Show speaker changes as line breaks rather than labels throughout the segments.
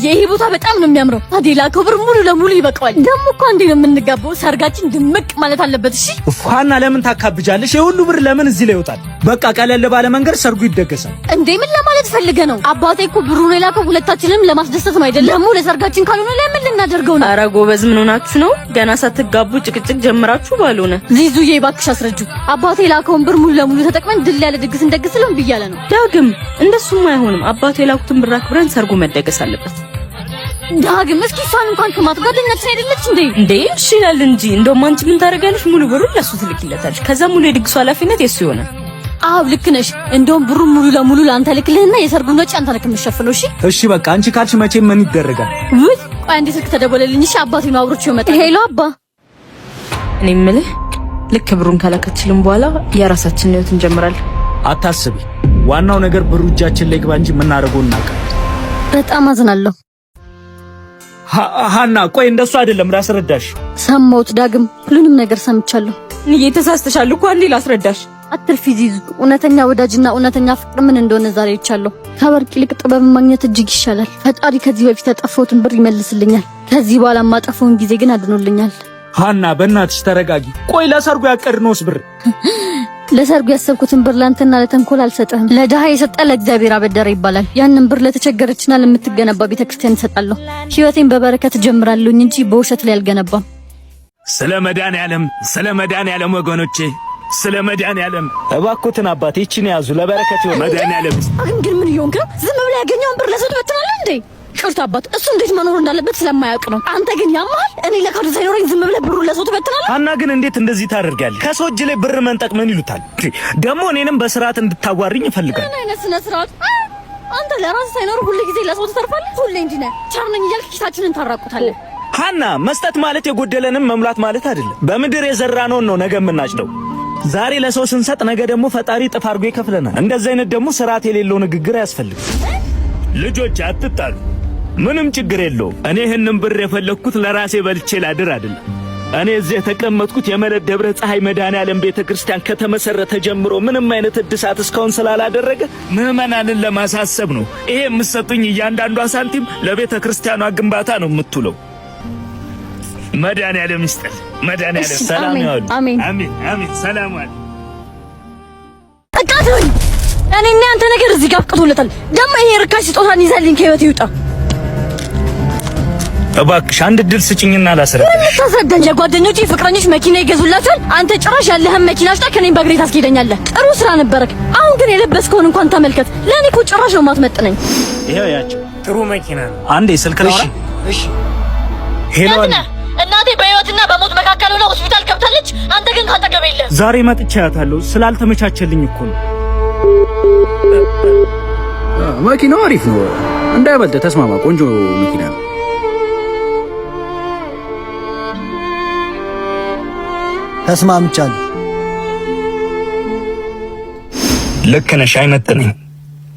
ይሄ ቦታ በጣም ነው የሚያምረው። አዴላ ክብር ሙሉ ለሙሉ ይበቃዋል። ደግሞ እኮ አንዴ ነው የምንጋባው። ሰርጋችን ድምቅ ማለት አለበት። እሺ
ፋና ለምን ታካብጃለሽ? የሁሉ ብር ለምን እዚህ ላይ ይወጣል? በቃ ቀለል ባለ መንገድ ሰርጉ ይደገሳል።
እንዴ ምን ለማለት ፈልገ ነው? አባቴ እኮ ብሩን የላከው ሁለታችንም ለማስደሰት ነው አይደለም? ደግሞ ለሰርጋችን ካልሆነ ለምን ልናደርገው ነው?
ኧረ ጎበዝ ምን ሆናችሁ ነው? ገና ሳትጋቡ ጭቅጭቅ ጀምራችሁ ባልሆነ።
ዚዙዬ እባክሽ አስረጁ። አባቴ የላከውን ብር ሙሉ ለሙሉ ተጠቅመን ድል ያለ ድግስ እንደግስልን ብያለ ነው።
ዳግም እንደሱም አይሆንም። አባቴ የላኩትን ብር አክብረን ሰርጉ መደገስ አለበት።
ዳግም እስኪ እሷን እንኳን ከማት ጓደኛችን አይደለች እንዴ
እሺ ይላል እንጂ እንደውም አንቺ ምን ታደርጋለሽ? ሙሉ ብሩን ለሱ ትልኪለታለሽ። ከዛ ሙሉ የድግሱ ኃላፊነት የሱ ይሆናል።
አው ልክ ነሽ። እንደውም ብሩን ሙሉ ለሙሉ ላንተ ልክልህና የሰርጉን ወጪ አንተ ነህ የምትሸፍነው።
እሺ በቃ አንቺ ካልሽ መቼም ምን ይደረጋል?
ውይ ቆይ አንዴ ስልክ ተደወለልኝ። እሺ አባቴ ነው አብሮች ይመጣ። ሄሎ አባ፣
እኔ የምልህ ልክ ብሩን ካላከችልን በኋላ የራሳችንን ህይወት እንጀምራለን።
አታስቢ፣ ዋናው ነገር ብሩ እጃችን ላይ ግባ እንጂ የምናደርገው እናውቃለን።
በጣም አዝናለሁ
ሃና። ቆይ እንደሱ አይደለም ላስረዳሽ።
ሰማሁት ዳግም፣ ሁሉንም ነገር ሰምቻለሁ።
እየተሳስተሻል እኮ አንዴ ላስረዳሽ።
አትርፊ ዚዙ። እውነተኛ ወዳጅና እውነተኛ ፍቅር ምን እንደሆነ ዛሬ ይቻለሁ። ከወርቅ ይልቅ ጥበብ ማግኘት እጅግ ይሻላል። ፈጣሪ ከዚህ በፊት ያጠፋሁትን ብር ይመልስልኛል። ከዚህ በኋላ ማጠፋውን ጊዜ ግን አድኖልኛል።
ሃና በእናትሽ ተረጋጊ። ቆይ ለሰርጉ ያቀድነውስ ብር?
ለሰርጉ ያሰብኩትን ብር ላንተና ለተንኮል አልሰጠህም። ለድሃ የሰጠ ለእግዚአብሔር አበደረ ይባላል። ያንን ብር ለተቸገረችና ለምትገነባ ቤተክርስቲያን እሰጣለሁ። ህይወቴን በበረከት ጀምራለሁኝ እንጂ በውሸት ላይ አልገነባም።
ስለ መድኃኒዓለም ወገኖቼ፣ ስለ መድኃኒዓለም እባክዎትን አባቴ ይቺን ያዙ። ለበረከት ይሁን መድኃኒዓለም።
ግን ምን ይሆንከ? ዝም ብለህ ያገኘውን ብር ለሰው ትበትናለህ እንዴ? ቅርታ አባት፣ እሱ እንዴት መኖር እንዳለበት ስለማያውቅ ነው። አንተ ግን ያማል። እኔ ለካዱ ሳይኖረኝ ዝም ብለህ ብሩን ለሰው ትበትናለህ?
አና ግን እንዴት እንደዚህ ታደርጋለህ? ከሰው እጅ ላይ ብር መንጠቅ ምን ይሉታል? ደግሞ እኔንም በስርዓት እንድታዋሪኝ ይፈልጋል።
ምን አይነት ስነ ስርዓት! አንተ ለራስህ ሳይኖር ሁሉ ጊዜ ለሰው ትተርፋለህ። ሁሌ እንዲህ ነህ። ቻርነኝ እያልክ ኪሳችንን ታራቁታለህ።
ሃና መስጠት ማለት የጎደለንም መሙላት ማለት አይደለም። በምድር የዘራነውን ነው ነገ የምናጭደው። ዛሬ ለሰው ስንሰጥ ነገ ደግሞ ፈጣሪ ጥፍ አድርጎ ይከፍለናል። እንደዚህ አይነት ደግሞ ስርዓት የሌለው ንግግር አያስፈልግም። ልጆች አትጣሉ፣ ምንም ችግር የለውም። እኔ ይህንን ብር የፈለኩት ለራሴ በልቼ ላድር አይደለም። እኔ እዚህ የተቀመጥኩት የመለድ ደብረ ፀሐይ መድኃኔዓለም ቤተክርስቲያን ከተመሰረተ ጀምሮ ምንም አይነት እድሳት እስካሁን ስላላደረገ ምዕመናንን ለማሳሰብ ነው። ይሄ የምትሰጡኝ እያንዳንዷ ሳንቲም ለቤተክርስቲያኗ ግንባታ ነው የምትውለው። መድኃኔዓለም ይስጥል። መድኃኔዓለም ሰላም ይሁን።
አሜን
አሜን። ሰላም ዋል።
ተቃተሉኝ። እኔና አንተ ነገር እዚህ ጋር አብቅቶለታል። ደግሞ ይሄ ርካሽ ስጦታን ይዘልኝ ከህይወት ይውጣ።
እባክሽ አንድ ድል ስጭኝና ላስረዳሽ።
ምን ታስረዳኝ? የጓደኞቼ ፍቅረኞች መኪና ይገዙላታል። አንተ ጭራሽ ያለህን መኪና አሽጣ ከኔም በእግሬ ታስኬደኛለህ። ጥሩ ስራ ነበረክ። አሁን ግን የለበስከውን እንኳን ተመልከት። ለኔ እኮ ጭራሽ ነው ማትመጥነኝ።
ይሄው ያቸው ጥሩ መኪና ነው። አንዴ ስልክ ነው። እሺ ሄሎ
እናቴ በህይወትና በሞት መካከል ሆና ሆስፒታል ገብታለች። አንተ ግን ካጠገብ የለም።
ዛሬ መጥቻታለሁ። ስላልተመቻቸልኝ እኮ ነው።
መኪናው አሪፍ ነው። እንዳይበልጥ ተስማማ። ቆንጆ መኪና ነው።
ተስማምቻለሁ።
ልክ ነሽ። አይመጥነኝ።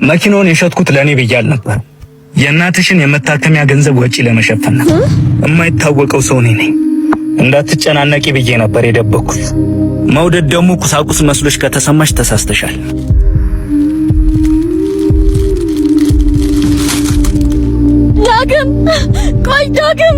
መኪናውን የሸጥኩት ለኔ ብያል ነበር። የእናትሽን የመታከሚያ ገንዘብ ወጪ ለመሸፈን ነው። የማይታወቀው ሰው ነኝ። እንዳትጨናነቂ ብዬ ነበር የደበኩት። መውደድ ደግሞ ቁሳቁስ መስሎሽ ከተሰማሽ ተሳስተሻል።
ዳግም ቆይ፣ ዳግም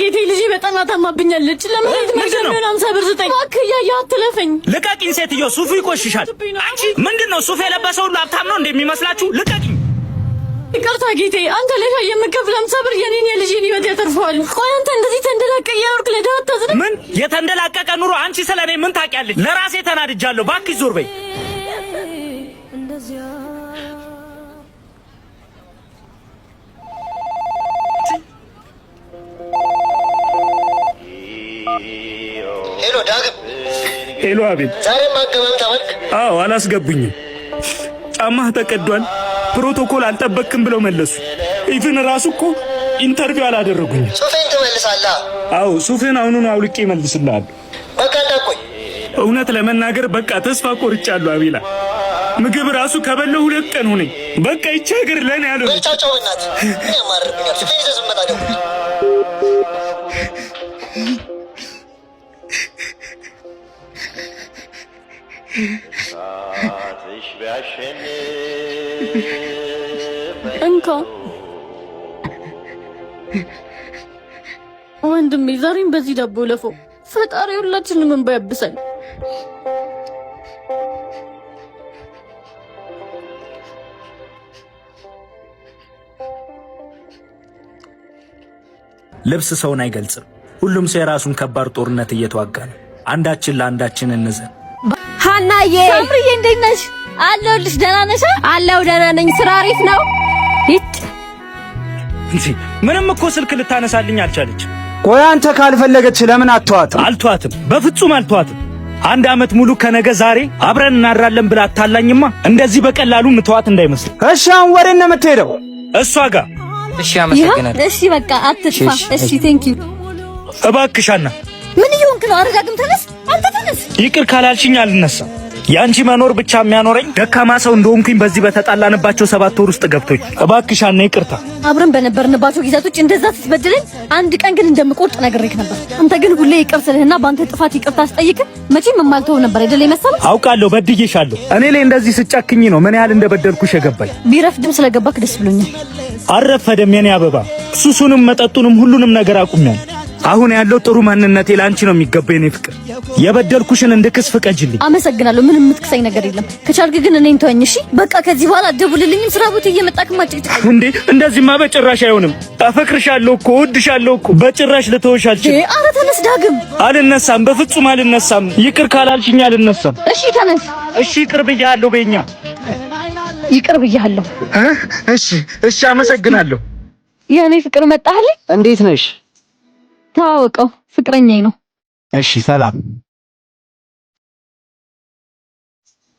ጌቴ ልጄ በጣም ታማብኛለች። ለምን መጀመሪያ 50 ብር ስጠኝ እባክህ። እያየህ አትለፈኝ።
ልቀቂኝ ሴትዮ፣ ሱፉ ይቆሽሻል። አንቺ ምንድነው ሱፍ የለበሰው ሁሉ ሀብታም ነው እንደሚመስላችሁ? ልቀቂኝ።
ይቅርታ ጌቴ፣ አንተ ለሻ የምከፍል 50 ብር የኔን የልጄን ህይወት ያተርፈዋል። ቆይ አንተ እንደዚህ ተንደላቀቅ ያወርክ ለዳው አታዝንም?
ምን የተንደላቀቀ ኑሮ? አንቺ ስለኔ ምን ታውቂያለሽ? ለራሴ ተናድጃለሁ። እባክሽ ዞር በይ።
ሄሎ ዳግም።
ሄሎ አቤት።
ዛሬ ማገበም ታወልክ?
አዎ አላስገቡኝም። ጫማህ ተቀዷል፣ ፕሮቶኮል አልጠበቅክም ብለው መለሱ። ኢቭን ራሱ እኮ ኢንተርቪው አላደረጉኝ።
ሱፌን ትመልሳለህ?
አዎ ሱፌን አሁኑን አውልቄ እመልስልሃለሁ።
በቃ እንዳትቆይ።
እውነት ለመናገር በቃ ተስፋ ቆርጫለሁ አቤላ። ምግብ ራሱ ከበለው 2 ቀን ሆነኝ። በቃ ይቺ ሀገር ለኔ ያለው
በልቻቸው እናት ምን ያማርብኛል። ሱፌን ይዘህ ስትመጣ ደውል።
እንካ ወንድሜ፣ ዛሬም በዚህ ዳቦ ለፈው። ፈጣሪ ሁላችንም እንባ ያብሳል።
ልብስ ሰውን አይገልጽም። ሁሉም ሰው የራሱን ከባድ ጦርነት እየተዋጋ ነው። አንዳችን ለአንዳችን እንዘን።
ሀናዬ፣
ሳምሪዬ እንዴት ነሽ? አለሁልሽ። ደህና ነሽ?
አለሁ ደህና ነኝ። ስራ አሪፍ ነው?
እንዴ ምንም እኮ ስልክ ልታነሳልኝ አልቻለች።
ቆይ አንተ ካልፈለገች ለምን አትተዋትም?
አልተዋትም፣ በፍጹም አልተዋትም። 1 ዓመት ሙሉ ከነገ ዛሬ አብረን እናድራለን ብላ አታላኝማ። እንደዚህ በቀላሉ ምትዋት እንዳይመስል።
እሺ አሁን ወሬ ነው የምትሄደው?
እሷ ጋር
እሺ አመሰግናለሁ።
እሺ በቃ አትጥፋ። እሺ ቴንክ ዩ።
እባክሽ ሀና።
ምን እየሆንክ ነው? አረጋግም ተነስ። አንተ ተነስ።
ይቅር ካላልሽኝ አልነሳም። ያንቺ መኖር ብቻ የሚያኖረኝ ደካማ ሰው እንደሆንኩኝ በዚህ በተጣላንባቸው 7 ወር ውስጥ ገብቶኝ። እባክሽ ሀና ይቅርታ።
አብረን በነበርንባቸው ጊዜያቶች እንደዛ ስትበድለኝ አንድ ቀን ግን እንደምቆርጥ ነግሬክ ነበር። አንተ ግን ሁሌ ይቅር ስልህና በአንተ ጥፋት ይቅርታ አስጠይቅ መቼም የማልተው ነበር አይደል የመሰለው?
አውቃለሁ በድዬሻለሁ። እኔ ላይ እንደዚህ ስጫክኝ ነው ምን ያህል እንደበደልኩሽ የገባኝ።
ቢረፍድም ስለገባክ ደስ ብሎኛል።
አረፈደም የኔ አበባ። ሱሱንም መጠጡንም ሁሉንም ነገር አቁሚያለሁ። አሁን ያለው ጥሩ ማንነቴ ላንቺ ነው የሚገባው የኔ ፍቅር። የበደልኩሽን እንድክስ ፍቀጅልኝ።
አመሰግናለሁ። ምንም የምትክሰኝ ነገር የለም። ከቻልክ ግን እኔን ተወኝ እሺ? በቃ ከዚህ በኋላ አትደውልልኝም። ስራ ቦታ እየመጣክ ማጭቅጭቅ
እንዴ! እንደዚህማ በጭራሽ አይሆንም። አፈቅርሻለሁ እኮ እወድሻለሁ እኮ። በጭራሽ ልተውሽ አልችልም።
ኧረ ተነስ ዳግም።
አልነሳም፣ በፍጹም አልነሳም። ይቅር ካላልሽኝ አልነሳም።
እሺ ተነስ።
እሺ ይቅር ብያለሁ በእኛ
ይቅር ብያለሁ።
እሺ አመሰግናለሁ።
የኔ ፍቅር መጣህልኝ።
እንዴት ነሽ?
ታወቀው ፍቅረኛዬ ነው።
እሺ ሰላም።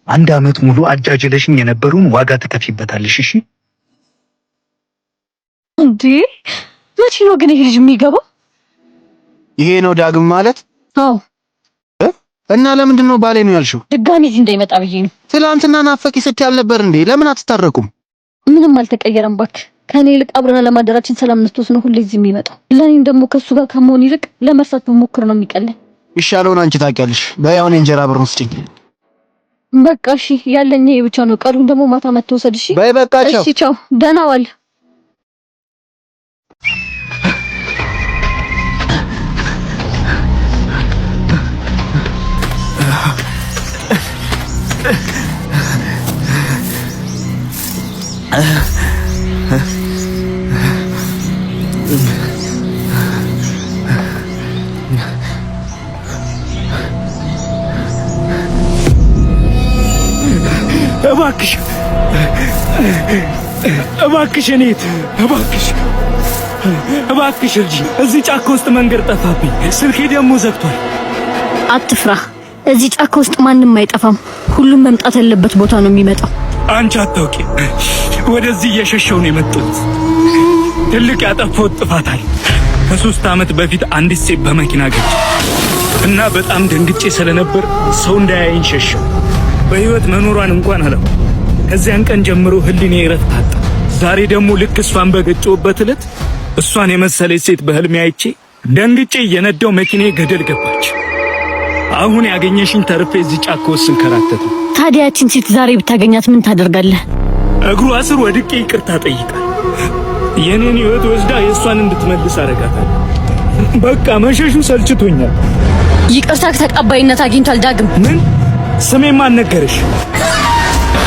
1 ዓመት ሙሉ አጃጅለሽኝ የነበረውን ዋጋ ትከፊበታለሽ። እሺ
እንዴ መቼ ነው ግን ይሄ ልጅ የሚገባው?
ይሄ ነው ዳግም ማለት?
አዎ።
እና ለምንድን ነው ባሌ ነው ያልሽው?
ድጋሚ እዚህ እንዳይመጣ ብዬ ነው።
ትላንትና ናፈቂ ስትይ አልነበር እንዴ? ለምን አትታረቁም?
ምንም አልተቀየረም እባክህ። ከኔ ይልቅ አብረን ለማደራችን ሰላም ነስቶስ ነው ሁሌ እዚህ የሚመጣው። ለኔም ደግሞ ከሱ ጋር ከመሆን ይልቅ ለመርሳት መሞከር ነው የሚቀለኝ።
ይሻለውን አንቺ ታውቂያለሽ። በያውን እንጀራ ብር ውስጥኝ።
በቃ እሺ፣ ያለኝ ይሄ ብቻ ነው። ቀሩን ደግሞ ማታ መተወሰድ። እሺ
በይ በቃ ቻው።
እሺ ቻው፣ ደህና ዋል።
እባክሽ እባክሽ እኔት እባክሽ ልጅ፣ እዚህ ጫካ ውስጥ መንገድ ጠፋብኝ። ስልኬ ደግሞ ዘግቷል።
አትፍራ፣ እዚህ ጫካ ውስጥ ማንም አይጠፋም። ሁሉም መምጣት ያለበት ቦታ ነው የሚመጣው።
አንቺ አታውቂ፣ ወደዚህ እየሸሸው ነው የመጡት። ትልቅ ያጠፋሁት ጥፋት አለ። ከ3 ዓመት በፊት አንዲት ሴት በመኪና ገጭ እና በጣም ደንግጬ ስለነበር ሰው እንዳያየኝ ሸሸው። በህይወት መኖሯን እንኳን አላው። ከዚያን ቀን ጀምሮ ህሊናዬ እረፍት አጣ። ዛሬ ደግሞ ልክ እሷን በገጨሁበት ዕለት እሷን የመሰለች ሴት በህልሜ አይቼ ደንግጬ እየነዳው መኪናዬ ገደል ገባች። አሁን ያገኘሽኝ ተርፌ እዚህ ጫካ ውስጥ ስንከራተት።
ታዲያ ያቺን ሴት ዛሬ ብታገኛት ምን ታደርጋለህ?
እግሯ ስር ወድቄ ይቅርታ ጠይቃል። የኔን ህይወት ወስዳ የእሷን እንድትመልስ አረጋታለሁ። በቃ መሸሹ ሰልችቶኛል።
ይቅርታ ተቀባይነት አግኝቷል ዳግም።
ምን? ስሜ ማን ነገረሽ?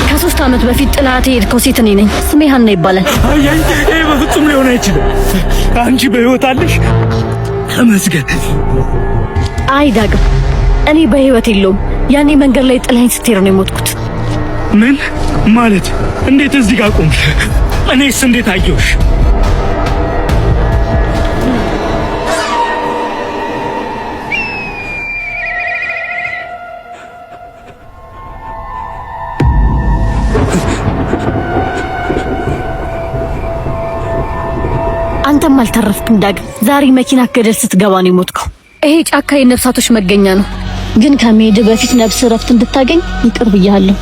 ከ3 ዓመት በፊት ጥላት የሄድከው ሴት እኔ ነኝ። ስሜ ሀና ይባላል።
አይ ይሄ በፍጹም ሊሆን አይችልም። አንቺ በህይወት አለሽ? ተመስገን።
አይ ዳግም፣ እኔ በህይወት የለውም። ያኔ መንገድ ላይ ጥላኝ ስትሄድ ነው የሞትኩት።
ምን ማለት? እንዴት እዚህ ጋር ቆምሽ? እኔስ እንዴት አየሁሽ?
አንተም አልተረፍክም ዳግም። ዛሬ መኪና ገደል ስትገባ ነው የሞትከው። ይሄ ጫካ የነፍሳቶች መገኛ ነው። ግን ከመሄድ በፊት ነፍስ ረፍት እንድታገኝ ይቅር ብያለሁ።